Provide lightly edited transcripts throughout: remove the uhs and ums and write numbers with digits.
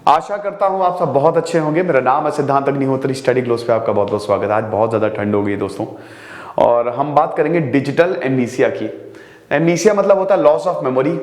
आशा करता हूं आप सब बहुत अच्छे होंगे। मेरा नाम है सिद्धांत अग्निहोत्री। स्टडी ग्लोस पे आपका बहुत बहुत स्वागत है। आज बहुत ज़्यादा ठंड हो गई दोस्तों, और हम बात करेंगे डिजिटल एमनीसिया की। एमनीसिया मतलब होता है लॉस ऑफ मेमोरी।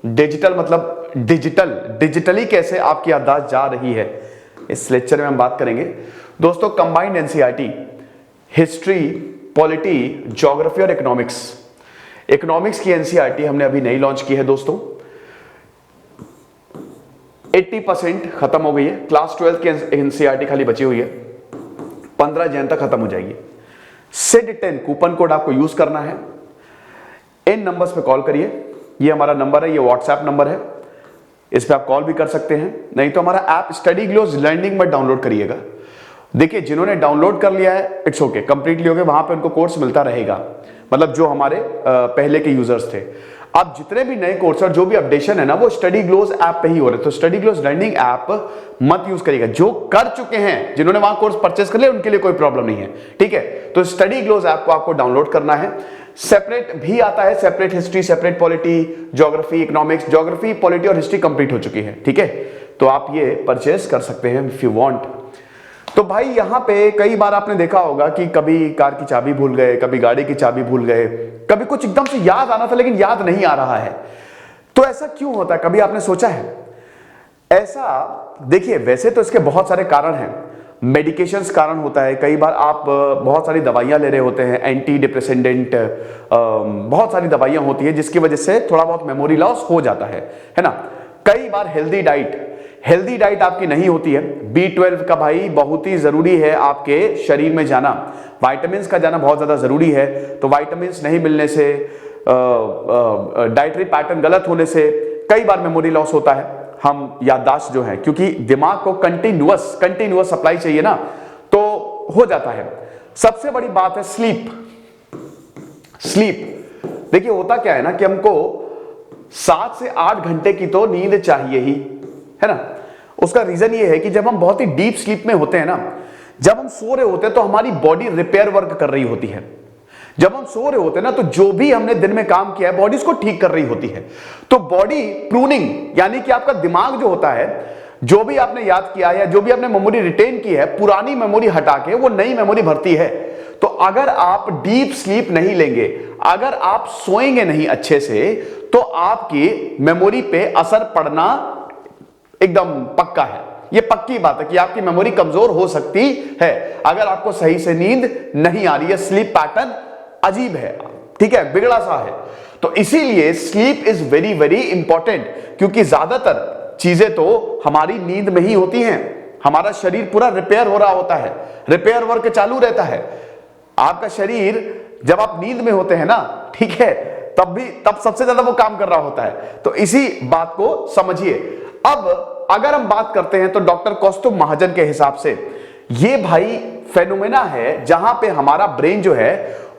डिजिटल मतलब डिजिटली कैसे आपकी याददाश्त जा रही है, इस लेक्चर में हम बात करेंगे दोस्तों। Combined NCERT, history, polity, geography और इकोनॉमिक्स की एनसीईआरटी हमने अभी नई लॉन्च की है दोस्तों। 80% खत्म हो गई है। क्लास 12 की एनसीईआरटी खाली बची हुई है, 15 जन तक खत्म हो जाएगी। सिड 10 कूपन कोड आपको यूज करना है। इन नंबर्स पे कॉल करिए, ये हमारा नंबर है, ये व्हाट्सएप नंबर है, इस पे आप कॉल भी कर सकते हैं। नहीं तो हमारा ऐप स्टडी ग्लोस लर्निंग में डाउनलोड करिएगा। देखिए, जिन्होंने डाउनलोड कर लिया है इट्स ओके, कंप्लीटली हो गया, वहां पे उनको कोर्स मिलता रहेगा, मतलब जो हमारे पहले के यूजर्स थे। अब जितने भी नए कोर्स और जो भी अपडेशन है ना, वो स्टडी ग्लोस ऐप पे ही हो रहे हैं। तो स्टडी ग्लोस लर्निंग ऐप मत यूज करिएगा। जो कर चुके हैं, जिन्होंने वहां कोर्स परचेस कर लिया, उनके लिए कोई प्रॉब्लम नहीं है, ठीक है। तो स्टडी ग्लोस ऐप को आपको डाउनलोड करना है। सेपरेट भी आता है, separate history, separate polity, geography, economics. Geography, polity और हिस्ट्री कंप्लीट हो चुकी है, ठीक है। तो आप ये परचेस कर सकते हैं इफ यू वांट। तो भाई यहां पे कई बार आपने देखा होगा कि कभी कार की चाबी भूल गए, कभी गाड़ी की चाबी भूल गए, कभी कुछ एकदम से याद आना था लेकिन याद नहीं आ रहा है। तो ऐसा क्यों होता है, कभी आपने सोचा है ऐसा? देखिए, वैसे तो इसके बहुत सारे कारण हैं। मेडिकेशंस कारण होता है। कई बार आप बहुत सारी दवाइयां ले रहे होते हैं, एंटी डिप्रेसेंडेंट, बहुत सारी दवाइयां होती है जिसकी वजह से थोड़ा बहुत मेमोरी लॉस हो जाता है ना। कई बार हेल्दी डाइट आपकी नहीं होती है। B12 का भाई बहुत ही जरूरी है आपके शरीर में जाना, विटामिन्स का जाना बहुत ज्यादा जरूरी है। तो विटामिन्स नहीं मिलने से, डाइटरी पैटर्न गलत होने से कई बार मेमोरी लॉस होता है। हम याददाश्त जो है, क्योंकि दिमाग को कंटिन्यूअस सप्लाई चाहिए ना, तो हो जाता है। सबसे बड़ी बात है स्लीप। देखिए, होता क्या है ना कि हमको 7 से 8 घंटे की तो नींद चाहिए ही, है ना। उसका रीजन ये है कि जब हम बहुत ही डीप स्लीप में होते हैं ना, जब हम सो रहे होते हैं तो हमारी बॉडी रिपेयर वर्क कर रही होती है। जब हम सो रहे होते हैं ना, तो जो भी हमने दिन में काम किया है बॉडी उसको ठीक कर रही होती है। तो बॉडी प्रूनिंग, यानी कि आपका दिमाग जो होता है, जो भी आपने याद किया है या जो भी आपने मेमोरी रिटेन की है, पुरानी मेमोरी हटा के वो नई मेमोरी भरती है। तो अगर आप डीप स्लीप नहीं लेंगे, अगर आप सोएंगे नहीं अच्छे से, तो आपकी मेमोरी पे असर पड़ना एकदम पक्का है। ये पक्की बात है कि आपकी मेमोरी कमजोर हो सकती है अगर आपको सही से नींद नहीं आ रही है। स्लीप पैटर्न अजीब है, ठीक है, बिगड़ा सा है। तो इसीलिए sleep is very very important, क्योंकि ज्यादातर चीजें तो हमारी नींद में ही होती हैं। हमारा शरीर पूरा रिपेयर हो रहा होता है, रिपेयर वर्क चालू रहता है। आपका शरीर जब आप नींद में होते हैं ना, ठीक है, तब सबसे ज्यादा वो काम कर रहा होता है। तो इसी बात को समझिए। अब अगर हम बात करते हैं तो डॉक्टर कौस्तुभ महाजन के हिसाब से ये भाई फेनोमेना है जहां पे हमारा ब्रेन जो है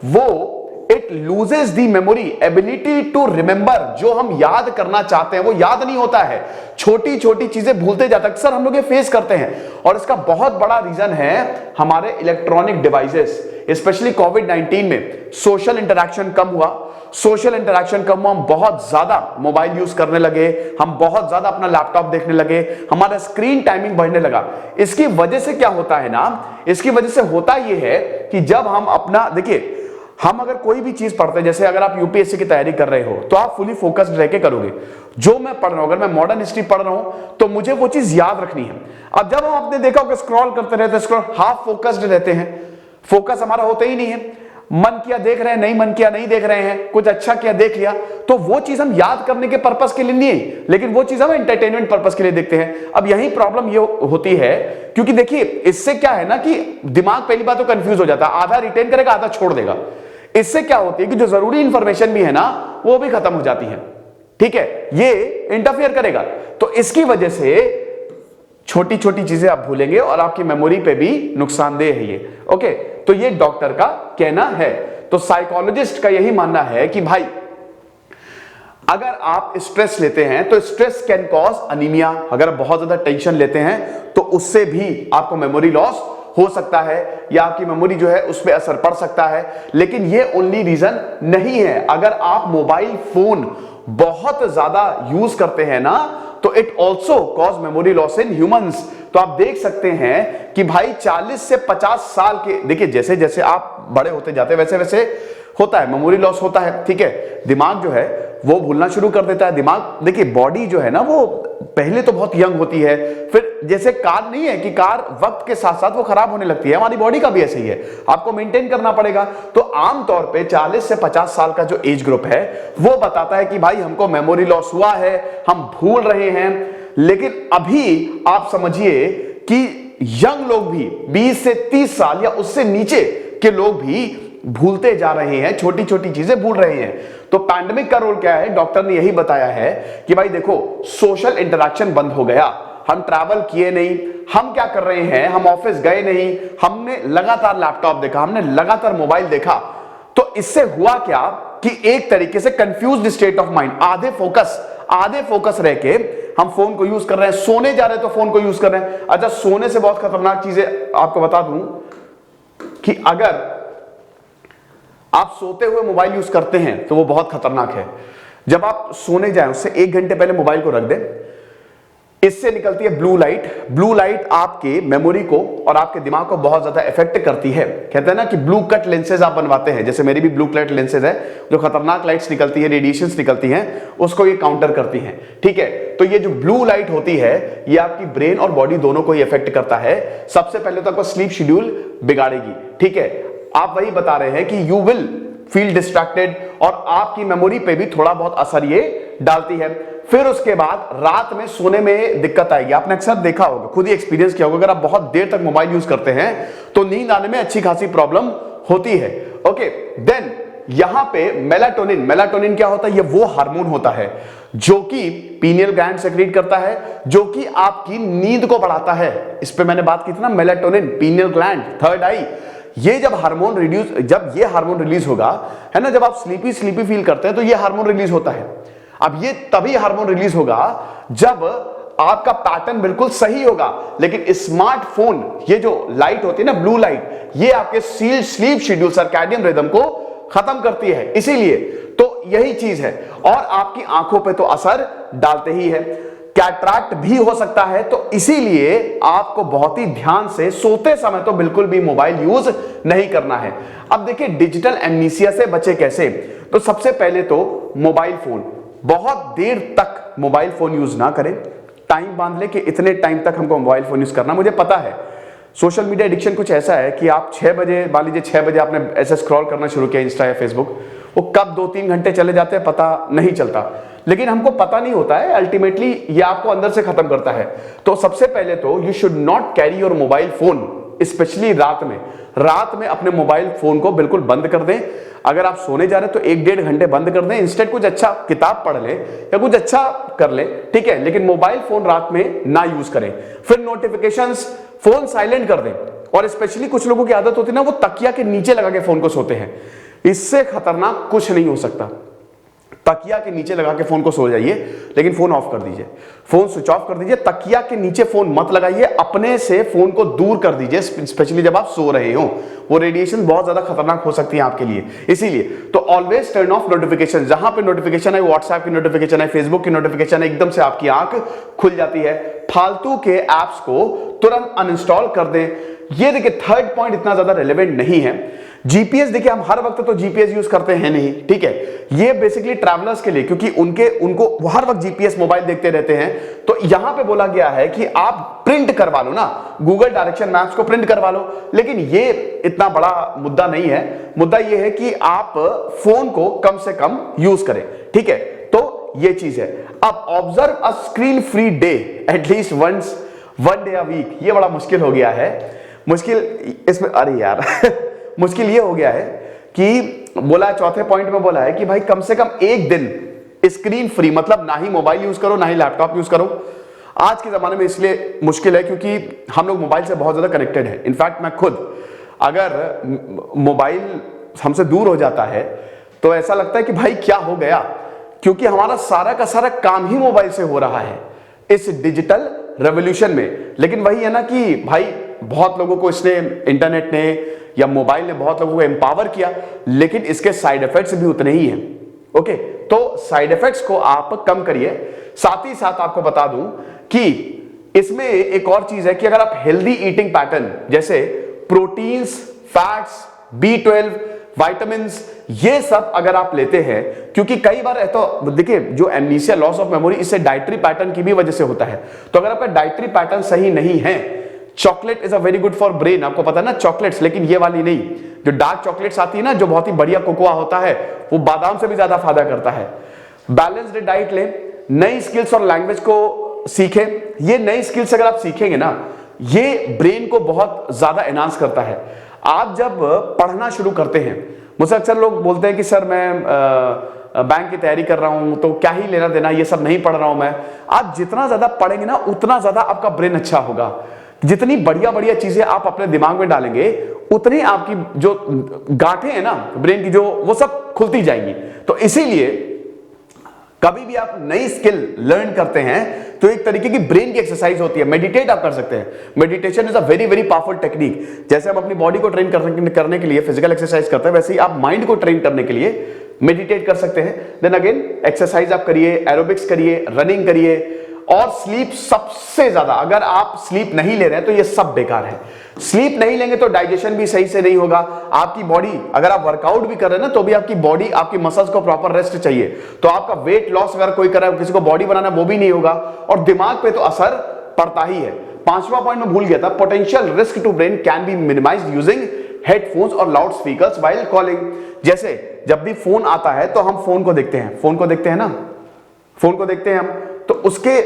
वो it loses the memory ability to remember. जो हम याद करना चाहते हैं वो याद नहीं होता है, छोटी छोटी चीजें भूलते जाते हैं। अक्सर हम लोग ये फेस करते हैं, और इसका बहुत बड़ा रीजन है हमारे इलेक्ट्रॉनिक डिवाइसेस। स्पेशली कोविड-19 में सोशल इंटरेक्शन कम हुआ, हम बहुत ज्यादा मोबाइल यूज करने लगे, हम बहुत ज्यादा अपना लैपटॉप देखने लगे, हमारा स्क्रीन टाइमिंग बढ़ने लगा। इसकी वजह से क्या होता है ना, इसकी वजह से होता यह है कि जब हम अपना, देखिए, हम अगर कोई भी चीज पढ़ते हैं, जैसे अगर आप यूपीएससी की तैयारी कर रहे हो तो आप फुली फोकस्ड रह के करोगे। जो मैं पढ़ रहा हूं, अगर मैं मॉडर्न हिस्ट्री पढ़ रहा हूं तो मुझे वो चीज याद रखनी है। अब जब हम आपने देखा होगा स्क्रॉल करते रहते हैं, हाफ फोकस्ड रहते हैं, फोकस हमारा होता ही नहीं है। मन किया देख रहे हैं, नहीं मन किया नहीं देख रहे हैं, कुछ अच्छा किया देख लिया, तो वो चीज हम याद करने के पर्पस के लिए नहीं है, लेकिन वो चीज हम एंटरटेनमेंट पर्पस के लिए देखते हैं। अब यही प्रॉब्लम ये होती है, क्योंकि देखिए इससे क्या है ना कि दिमाग पहली बात तो कंफ्यूज हो जाता है, आधा रिटेन करेगा आधा छोड़ देगा। इससे क्या होती है कि जो जरूरी इंफॉर्मेशन भी है ना वो भी खत्म हो जाती है, ठीक है, ये इंटरफेयर करेगा। तो इसकी वजह से छोटी छोटी चीजें आप भूलेंगे और आपकी मेमोरी पे भी नुकसानदेह है ये, ओके। तो ये डॉक्टर का कहना है। तो साइकोलॉजिस्ट का यही मानना है कि भाई अगर आप स्ट्रेस लेते हैं तो स्ट्रेस कैन कॉज अनीमिया। अगर आप बहुत ज्यादा टेंशन लेते हैं तो उससे भी आपको मेमोरी लॉस हो सकता है, या आपकी मेमोरी जो है उस पर असर पड़ सकता है। लेकिन ये ओनली रीजन नहीं है। अगर आप मोबाइल फोन बहुत ज्यादा यूज करते हैं ना, तो it also cause memory loss in humans. तो आप देख सकते हैं कि भाई 40 से 50 साल के, देखिए जैसे जैसे आप बड़े होते जाते हैं वैसे वैसे होता है, मेमोरी लॉस होता है, ठीक है। दिमाग जो है वो भूलना शुरू कर देता है। दिमाग, देखिए बॉडी जो है ना वो पहले तो बहुत यंग होती है, फिर जैसे कार नहीं है कि कार वक्त के साथ साथ वो खराब होने लगती है, हमारी बॉडी का भी ऐसे ही है, आपको मेंटेन करना पड़ेगा। तो आमतौर पे 40 से 50 साल का जो एज ग्रुप है वो बताता है कि भाई हमको मेमोरी लॉस हुआ है, हम भूल रहे हैं। लेकिन अभी आप समझिए कि यंग लोग भी 20 से 30 साल या उससे नीचे के लोग भी भूलते जा रहे हैं, छोटी छोटी चीजें भूल रहे हैं। तो पैंडेमिक का रोल क्या है, डॉक्टर ने यही बताया है कि भाई देखो सोशल इंटरेक्शन बंद हो गया, हम ट्रैवल किए नहीं, हम क्या कर रहे हैं, हम ऑफिस गए नहीं, हमने लगातार लैपटॉप देखा, हमने लगातार मोबाइल देखा। तो इससे हुआ क्या कि एक तरीके से कंफ्यूज्ड स्टेट ऑफ माइंड, आधे फोकस रह के हम फोन को यूज कर रहे हैं, सोने जा रहे हैं तो फोन को यूज कर रहे हैं। अच्छा, सोने से बहुत खतरनाक चीजें आपको बता दूं कि अगर आप सोते हुए मोबाइल यूज करते हैं तो वो बहुत खतरनाक है। जब आप सोने जाएं उससे 1 घंटे पहले मोबाइल को रख दें, इससे निकलती है ब्लू लाइट। ब्लू लाइट आपके मेमोरी को और आपके दिमाग को बहुत ज्यादा इफेक्ट करती है। कहते हैं ना कि ब्लू कट लेंसेज आप बनवाते हैं, जैसे मेरी भी ब्लू कट लेंसेज है, जो खतरनाक लाइट्स निकलती है, रेडिएशंस निकलती हैं, उसको ये काउंटर करती हैं, ठीक है। तो ये जो ब्लू लाइट होती है ये आपकी ब्रेन और बॉडी दोनों को ही इफेक्ट करता है। सबसे पहले तो आपका स्लीप शेड्यूल बिगाड़ेगी, ठीक है। आप वही बता रहे हैं कि यू विल फील डिस्ट्रैक्टेड और आपकी मेमोरी पे भी थोड़ा बहुत असर ये डालती है। फिर उसके बाद रात में सोने में दिक्कत आएगी। आपने अक्सर देखा होगा, खुद ही एक्सपीरियंस किया होगा, अगर आप बहुत देर तक मोबाइल यूज करते हैं तो नींद आने में अच्छी खासी प्रॉब्लम होती है। ओके, देन यहां पे मेलाटोनिन क्या होता है, ये वो हार्मोन होता है जो कि पीनियल ग्लैंड सेक्रेट करता है, जो कि आपकी नींद को बढ़ाता है। इस पे मैंने बात की थी ना, मेलाटोनिन, पीनियल ग्लैंड, थर्ड आई, ये जब ये हार्मोन रिलीज होगा, है ना, जब आप स्लीपी फील करते हैं तो ये हार्मोन रिलीज होता है। अब ये तभी हार्मोन रिलीज होगा जब आपका पैटर्न बिल्कुल सही होगा। लेकिन स्मार्टफोन, ये जो लाइट होती है ना, ब्लू लाइट, ये आपके स्लीप शेड्यूल, सर्कैडियन रिदम को खत्म करती है। इसीलिए तो यही चीज है, और आपकी आंखों पे तो असर डालते ही है, कैटरैक्ट भी हो सकता है। तो इसीलिए आपको बहुत ही ध्यान से सोते समय तो बिल्कुल भी मोबाइल यूज नहीं करना है। अब देखिए डिजिटल एमनीसिया से बचे कैसे, तो सबसे पहले तो मोबाइल फोन, बहुत देर तक मोबाइल फोन यूज ना करें। टाइम बांध ले कि इतने टाइम तक हमको मोबाइल फोन यूज करना। मुझे पता है सोशल मीडिया एडिक्शन कुछ ऐसा है कि आप 6 बजे, मान लीजिए 6 बजे आपने ऐसे स्क्रॉल करना शुरू किया इंस्टा या फेसबुक, वो कब 2-3 घंटे चले जाते हैं पता नहीं चलता, लेकिन हमको पता नहीं होता है, अल्टीमेटली ये आपको अंदर से खत्म करता है। तो सबसे पहले तो you should not carry your mobile phone, specially रात में अपने मोबाइल फोन को बिल्कुल बंद कर दें। अगर आप सोने जा रहे हैं तो 1-1.5 घंटे बंद कर दें, इंस्टेड कुछ अच्छा किताब पढ़ लें या कुछ अच्छा कर लें, ठीक है, लेकिन मोबाइल फोन रात में ना यूज करें। फिर नोटिफिकेशंस, फोन साइलेंट कर दें। और स्पेशली कुछ लोगों की आदत होती है ना, वो तकिया के नीचे लगा के फोन को सोते हैं। इससे खतरनाक कुछ नहीं हो सकता। तकिया के नीचे लगा के फोन को सो जाइए, लेकिन फोन ऑफ कर दीजिए, फोन स्विच ऑफ कर दीजिए। तकिया के नीचे फोन मत लगाइए, अपने से फोन को दूर कर दीजिए, स्पेशली जब आप सो रहे हो। वो रेडिएशन बहुत ज्यादा खतरनाक हो सकती है आपके लिए। इसीलिए तो ऑलवेज टर्न ऑफ नोटिफिकेशन। जहां पे नोटिफिकेशन है, व्हाट्सएप की नोटिफिकेशन है, फेसबुक की नोटिफिकेशन है, एकदम से आपकी आंख खुल जाती है। फालतू के एप्स को तुरंत अनइंस्टॉल कर दें। ये देखिए थर्ड पॉइंट इतना ज्यादा रेलेवेंट नहीं है। जीपीएस, देखिए हम हर वक्त तो जीपीएस यूज करते हैं नहीं, ठीक है, ये बेसिकली ट्रैवलर्स के लिए, क्योंकि उनको हर वक्त जीपीएस मोबाइल देखते रहते हैं। तो यहां पे बोला गया है कि आप प्रिंट करवा लो ना, गूगल डायरेक्शन मैप्स को प्रिंट करवा लो। लेकिन ये इतना बड़ा मुद्दा नहीं है। मुद्दा ये है कि आप फोन को कम से कम यूज करें, ठीक है। तो ये चीज है। अब observe a screen free day at least one day a week. ये बड़ा मुश्किल हो गया है। मुश्किल इसमें, अरे यार मुश्किल ये हो गया है कि बोला, चौथे पॉइंट में बोला है कि भाई कम से कम एक दिन स्क्रीन फ्री, मतलब ना ही मोबाइल यूज करो ना ही लैपटॉप यूज करो। आज के जमाने में इसलिए मुश्किल है क्योंकि हम लोग मोबाइल से बहुत ज्यादा कनेक्टेड है। इनफैक्ट मैं खुद, अगर मोबाइल हमसे दूर हो जाता है तो ऐसा लगता है कि भाई क्या हो गया, क्योंकि हमारा सारा का सारा काम ही मोबाइल से हो रहा है इस डिजिटल रेवोल्यूशन में। लेकिन वही है ना कि भाई बहुत लोगों को इसने, इंटरनेट ने या मोबाइल ने बहुत लोगों को एम्पावर किया, लेकिन इसके साइड इफेक्ट्स भी उतने ही हैं। ओके, तो साइड इफेक्ट्स को आप कम करिए। साथ ही साथ आपको बता दूं कि इसमें एक और चीज है कि अगर आप हेल्दी ईटिंग पैटर्न जैसे प्रोटीन्स, फैट्स, B12, विटामिन्स, ये सब अगर आप लेते हैं, क्योंकि कई बार तो देखिए जो एमनीसिया, लॉस ऑफ मेमोरी, इससे डाइटरी पैटर्न की भी वजह से होता है। तो अगर आपका डाइटरी पैटर्न सही नहीं है, chocolate is a very good for brain, आपको पता है ना चॉकलेट्स, लेकिन ये वाली नहीं, जो डार्क चॉकलेट्स आती है ना, जो बहुत ही बढ़िया कोकोआ होता है, वो बादाम से भी ज्यादा फायदा करता है। बैलेंस्ड डाइट लें, नई स्किल्स और लैंग्वेज को सीखें। ये नई स्किल्स अगर आप सीखेंगे ना, ये ब्रेन को बहुत ज्यादा एनहांस करता है। आप जब पढ़ना शुरू करते हैं, मुझसे अक्सर लोग बोलते हैं कि सर मैं बैंक की तैयारी कर रहा हूं तो क्या ही लेना देना, ये सब नहीं पढ़ रहा हूं मैं। आप जितना ज्यादा पढ़ेंगे ना, उतना ज्यादा आपका ब्रेन अच्छा होगा। जितनी बढ़िया बढ़िया चीजें आप अपने दिमाग में डालेंगे, उतनी आपकी जो गांठें हैं ना ब्रेन की, जो वो सब खुलती जाएंगी। तो इसीलिए कभी भी आप नई स्किल लर्न करते हैं तो एक तरीके की ब्रेन की एक्सरसाइज होती है। मेडिटेट आप कर सकते हैं। Meditation is a very very powerful technique. जैसे हम अपनी बॉडी को ट्रेन करने के लिए फिजिकल एक्सरसाइज करते हैं, वैसे ही आप माइंड को ट्रेन करने के लिए मेडिटेट कर सकते हैं। देन अगेन एक्सरसाइज आप करिए, एरोबिक्स करिए, रनिंग करिए। और स्लीप सबसे ज्यादा, अगर आप स्लीप नहीं ले रहे हैं तो ये सब बेकार है। स्लीप नहीं लेंगे तो डाइजेशन भी सही से नहीं होगा। आपकी बॉडी, अगर आप वर्कआउट भी कर रहे हैं ना, तो भी आपकी बॉडी, आपकी मसल्स को प्रॉपर रेस्ट चाहिए। तो आपका वेट लॉस अगर कोई कर रहा है, किसी को बॉडी बनाना, वो भी नहीं होगा। और दिमाग पे तो असर पड़ता ही है। 5वां पॉइंट में भूल गया था, potential risk to brain can be minimised using headphones और लाउड स्पीकर्स व्हाइल कॉलिंग। जैसे जब भी फोन आता है तो हम फोन को देखते हैं, फोन को देखते हैं ना, फोन को देखते हैं हम, तो उसके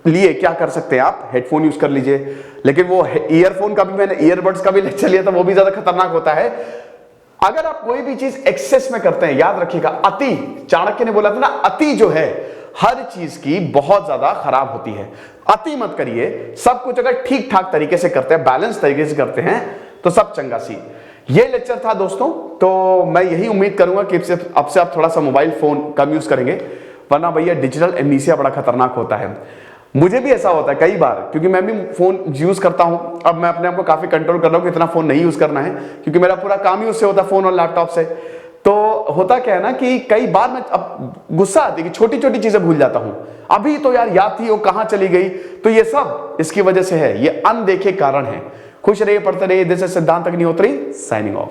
लिए क्या कर सकते हैं आप, हेडफोन यूज कर लीजिए। लेकिन वो ईयरफोन का भी, मैंने ईयरबड्स का भी लेक्चर लिया था, वो भी ज्यादा खतरनाक होता है। अगर आप कोई भी चीज एक्सेस में करते हैं, याद रखिएगा, अति, चाणक्य ने बोला था ना, अति जो है हर चीज की बहुत ज्यादा खराब होती है। अति मत करिए। सब कुछ अगर ठीक ठाक तरीके से करते हैं, बैलेंस तरीके से करते हैं, तो सब चंगा सी। ये लेक्चर था दोस्तों। तो मैं यही उम्मीद करूंगा कि अब से आप थोड़ा सा मोबाइल फोन कम यूज करेंगे, वरना भैया डिजिटल एमनीसिया बड़ा खतरनाक होता है। मुझे भी ऐसा होता है कई बार, क्योंकि मैं भी फोन यूज करता हूं। अब मैं अपने आप को काफी कंट्रोल कर रहा हूं कि इतना फोन नहीं यूज करना है, क्योंकि मेरा पूरा काम ही उससे होता है, फोन और लैपटॉप से। तो होता क्या है ना कि कई बार मैं, अब गुस्सा आती है कि छोटी छोटी चीजें भूल जाता हूं। अभी तो यार याद थी, वो कहां चली गई। तो ये सब इसकी वजह से है, ये अनदेखे कारण है। खुश रहिए, पढ़ते रहिए। दिस इज सिद्धांत अग्निहोत्री, साइनिंग ऑफ।